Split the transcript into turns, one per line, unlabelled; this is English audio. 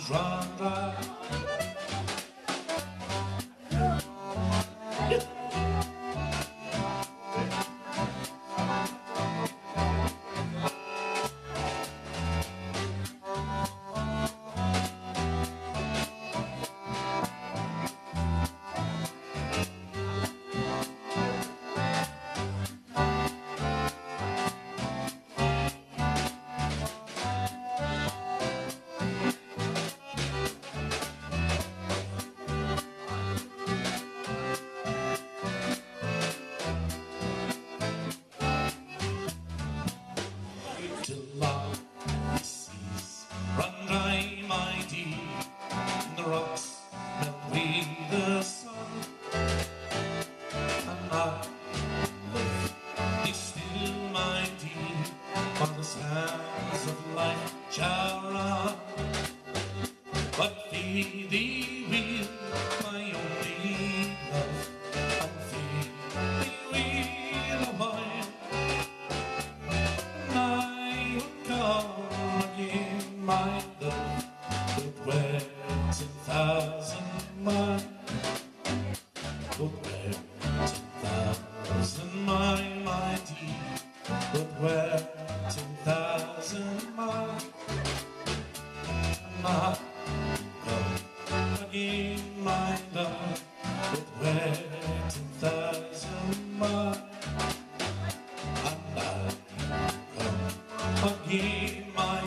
run dry. Till our seas run dry, my dear, and the rocks melt with the sun, and I love thee still, my dear, while the sands of life shall run. But feed thee will my only love, and feed thee will a while. Come again, my love, but where 10,000 miles, but where 10,000 miles, my dear, but where 10,000 miles, and I come again, my love, but where 10,000 miles, and I come again, my